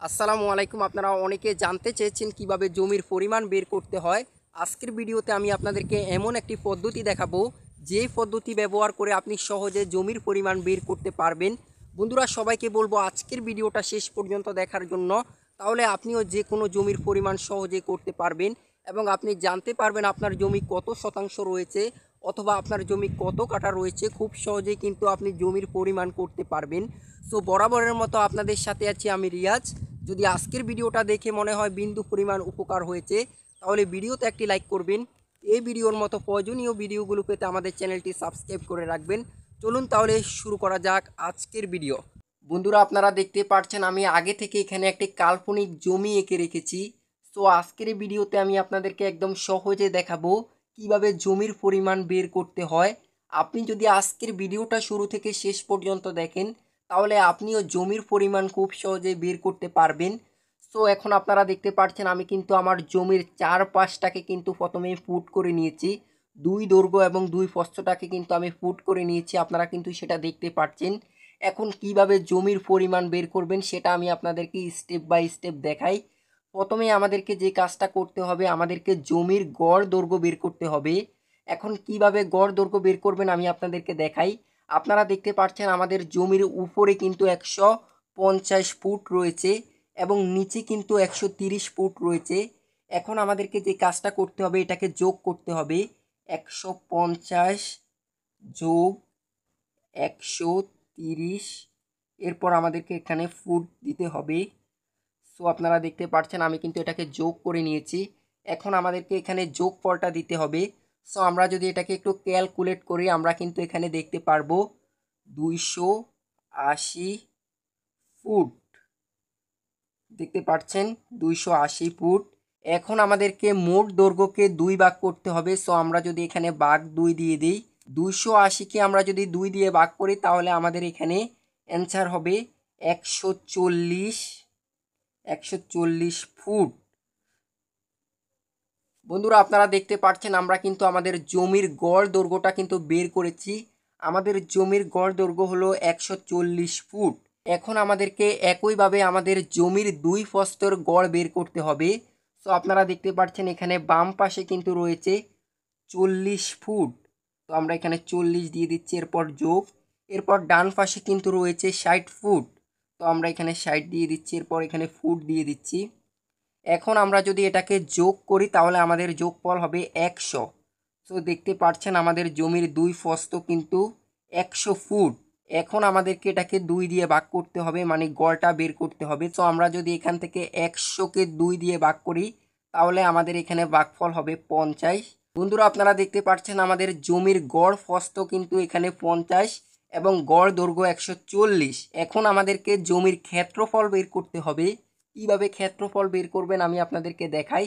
আসসালামু আলাইকুম। আপনারা অনেকে জানতে চেয়েছেন কিভাবে জমির পরিমাণ বের করতে হয়। আজকের ভিডিওতে আমি আপনাদেরকে এমন একটি পদ্ধতি দেখাবো, যে পদ্ধতি ব্যবহার করে আপনি সহজে জমির পরিমাণ বের করতে পারবেন। বন্ধুরা, সবাইকে বলবো আজকের ভিডিওটা শেষ পর্যন্ত দেখার জন্য। তাহলে আপনিও যে কোনো জমির পরিমাণ সহজে করতে পারবেন এবং আপনি জানতে পারবেন আপনার জমি কত শতাংশ রয়েছে অথবা আপনার জমি কত কাঠা রয়েছে। খুব সহজেই কিন্তু আপনি জমির পরিমাণ করতে পারবেন। সো বরাবরের মতো আপনাদের সাথে আছি আমি রিয়াজ। যদি আজকের ভিডিওটা দেখে মনে হয় বিন্দু পরিমাণ উপকার হয়েছে, তাহলে ভিডিওতে একটি লাইক করবেন। এই ভিডিওর মতো প্রয়োজনীয় ভিডিওগুলো পেতে আমাদের চ্যানেলটি সাবস্ক্রাইব করে রাখবেন। চলুন তাহলে শুরু করা যাক আজকের ভিডিও। বন্ধুরা, আপনারা দেখতে পাচ্ছেন আমি আগে থেকে এখানে একটি কাল্পনিক জমি এঁকে রেখেছি। সো আজকের এই ভিডিওতে আমি আপনাদেরকে একদম সহজে দেখাবো কিভাবে জমির পরিমাণ বের করতে হয়। আপনি যদি আজকের ভিডিওটা শুরু থেকে শেষ পর্যন্ত দেখেন, তাহলে আপনিও জমির পরিমাণ খুব সহজে বের করতে পারবেন। সো এখন আপনারা দেখতে পাচ্ছেন আমি কিন্তু আমার জমির চারপাশটাকে কিন্তু প্রথমে ফুট করে নিয়েছি। দুই দৈর্ঘ্য এবং দুই প্রস্থটাকে কিন্তু আমি ফুট করে নিয়েছি, আপনারা কিন্তু সেটা দেখতে পাচ্ছেন। এখন কিভাবে জমির পরিমাণ বের করবেন সেটা আমি আপনাদেরকে স্টেপ বাই স্টেপ দেখাই। প্রথমে আমাদেরকে যে কাজটা করতে হবে, আমাদেরকে জমির গড় দৈর্ঘ্য বের করতে হবে। এখন কিভাবে গড় দৈর্ঘ্য বের করবেন আমি আপনাদেরকে দেখাই। আপনারা দেখতে পাচ্ছেন আমাদের জমির উপরে কিন্তু 150 ফুট রয়েছে এবং নিচে কিন্তু 130 ফুট রয়েছে। এখন আমাদেরকে যে কাজটা করতে হবে, এটাকে যোগ করতে হবে। 150 যোগ 130, এরপর আমাদেরকে এখানে ফুট দিতে হবে। সো আপনারা দেখতে পাচ্ছেন আমি কিন্তু এটাকে যোগ করে নিয়েছি। এখন আমাদেরকে এখানে যোগফলটা দিতে হবে। সো আমরা যদি এটাকে একটু ক্যালকুলেট করি, আমরা কিন্তু এখানে দেখতে পারবো 280 ফুট। দেখতে পাচ্ছেন 280 ফুট। এখন আমাদেরকে মোট দৈর্ঘ্যকে 2 ভাগ করতে হবে। সো আমরা যদি এখানে ভাগ 2 দিয়ে দিই, 280কে আমরা যদি 2 দিয়ে ভাগ করি, তাহলে আমাদের এখানে অ্যান্সার হবে 140 ফুট। বন্ধুরা, আপনারা দেখতে পাচ্ছেন আমরা কিন্তু আমাদের জমির গড় দৈর্ঘ্যটা কিন্তু বের করেছি। আমাদের জমির গড় দৈর্ঘ্য হলো 140 ফুট। এখন আমাদেরকে একইভাবে আমাদের জমির দুই প্রস্থের গড় বের করতে হবে। সো আপনারা দেখতে পাচ্ছেন এখানে বাম পাশে কিন্তু রয়েছে 40 ফুট। তো আমরা এখানে 40 দিয়ে দিচ্ছি, এরপর যোগ। এরপর ডান পাশে কিন্তু রয়েছে 60 ফুট। তো আমরা এখানে 60 দিয়ে দিচ্ছি, এরপর এখানে ফুট দিয়ে দিচ্ছি। এখন আমরা যদি এটাকে যোগ করি, তাহলে আমাদের যোগফল হবে 100। সো দেখতে পাচ্ছেন আমাদের জমির দুই প্রস্থ কিন্তু 100 ফুট। এখন আমাদেরকে এটাকে 2 দিয়ে ভাগ করতে হবে, মানে গড়টা বের করতে হবে। তো আমরা যদি এখান থেকে 100কে 2 দিয়ে ভাগ করি, তাহলে আমাদের এখানে ভাগফল হবে 50। বন্ধুরা, আপনারা দেখতে পাচ্ছেন আমাদের জমির গড় প্রস্থ কিন্তু এখানে 50 এবং গড় দৈর্ঘ্য 140। এখন আমাদেরকে জমির ক্ষেত্রফল বের করতে হবে। কিভাবে ক্ষেত্রফল বের করবেন আমি আপনাদেরকে দেখাই।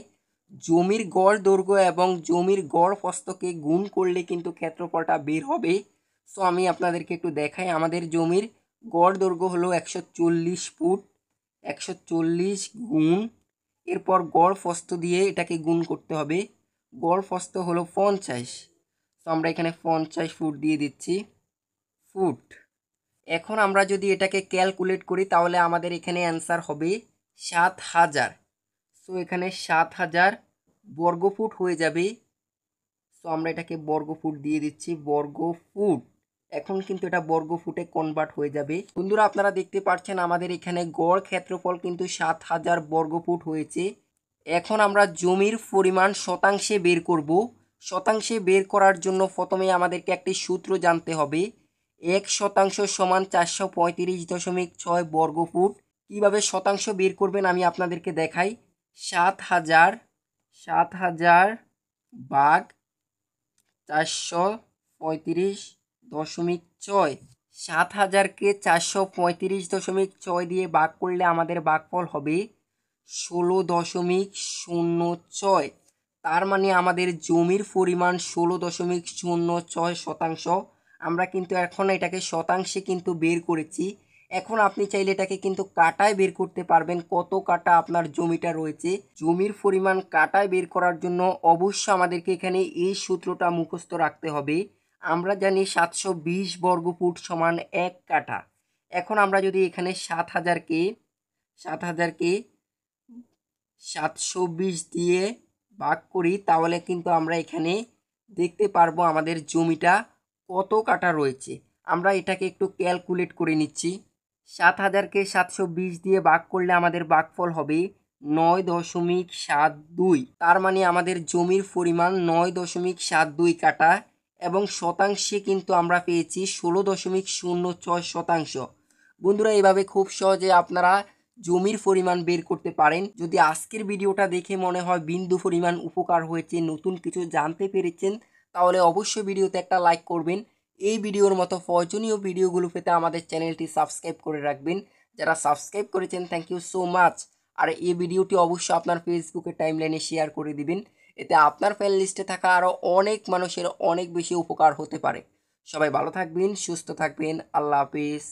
জমির গড় দৈর্ঘ্য এবং জমির গড় প্রস্থকে গুণ করলে কিন্তু ক্ষেত্রফলটা বের হবে। সো আমি আপনাদেরকে একটু দেখাই। আমাদের জমির গড় দৈর্ঘ্য হলো 140 ফুট। 140 গুণ, এরপর গড় প্রস্থ দিয়ে এটাকে গুণ করতে হবে। গড় প্রস্থ হলো 50। তো আমরা এখানে 50 ফুট দিয়ে দিচ্ছি, ফুট। এখন আমরা যদি এটাকে ক্যালকুলেট করি, তাহলে আমাদের এখানে অ্যান্সার হবে 7000। সো এখানে 7000 বর্গফুট হয়ে যাবে। সো আমরা এটাকে বর্গফুট দিয়ে দিচ্ছি, বর্গফুট। এখন কিন্তু এটা বর্গফুটে কনভার্ট হয়ে যাবে। বন্ধুরা, আপনারা দেখতে পাচ্ছেন আমাদের এখানে গড় ক্ষেত্রফল কিন্তু 7000 বর্গফুট হয়েছে। এখন আমরা জমির পরিমাণ শতাংশে বের করব। শতাংশে বের করার জন্য প্রথমে আমাদেরকে একটি সূত্র জানতে হবে। 1% সমান 435.6 বর্গফুট। কিভাবে শতাংশ বের করবেন আমি আপনাদেরকে দেখাই। 7000 ভাগ 435.6। 7000কে 435.6 দিয়ে ভাগ করলে আমাদের ভাগফল হবে 16.06। তার মানে আমাদের জমির পরিমাণ 16.06 শতাংশ। আমরা কিন্তু এখন এটাকে শতাংশে কিন্তু বের করেছি। এখন আপনি চাইলে এটাকে কিন্তু কাটায় বের করতে পারবেন, কত কাটা আপনার জমিটা রয়েছে। জমির পরিমাণ কাটায় বের করার জন্য অবশ্যই আমাদেরকে এখানে এই সূত্রটা মুখস্থ রাখতে হবে। আমরা জানি 720 বর্গফুট সমান 1 কাঠা। এখন আমরা যদি এখানে 7000কে 7000কে 720 দিয়ে ভাগ করি, তাহলে কিন্তু আমরা এখানে দেখতে পারবো আমাদের জমিটা কত কাঠা রয়েছে। আমরা এটাকে একটু ক্যালকুলেট করে নিচ্ছি। 7000কে 720 দিয়ে ভাগ করলে আমাদের ভাগফল হবে 9.72। তার মানে আমাদের জমির পরিমাণ 9.72 কাঠা এবং শতাংশে কিন্তু আমরা পেয়েছি 16.06%। বন্ধুরা, এভাবে খুব সহজে আপনারা জমির পরিমাণ বের করতে পারেন। যদি আজকের ভিডিওটা দেখে মনে হয় বিন্দু পরিমাণ উপকার হয়েছে, নতুন কিছু জানতে পেরেছেন, তাহলে অবশ্যই ভিডিওতে একটা লাইক করবেন। এই ভিডিওর মতো প্রয়োজনীয় ভিডিওগুলো পেতে আমাদের চ্যানেলটি সাবস্ক্রাইব করে রাখবেন। যারা সাবস্ক্রাইব করেছেন থ্যাংক ইউ সো মাচ। আর এই ভিডিওটি অবশ্যই আপনার ফেসবুকের টাইমলাইনে শেয়ার করে দিবেন, এতে আপনার ফ্রেন্ড লিস্টে থাকা আরও অনেক মানুষের অনেক বেশি উপকার হতে পারে। সবাই ভালো থাকবেন, সুস্থ থাকবেন, আল্লাহ হাফিজ।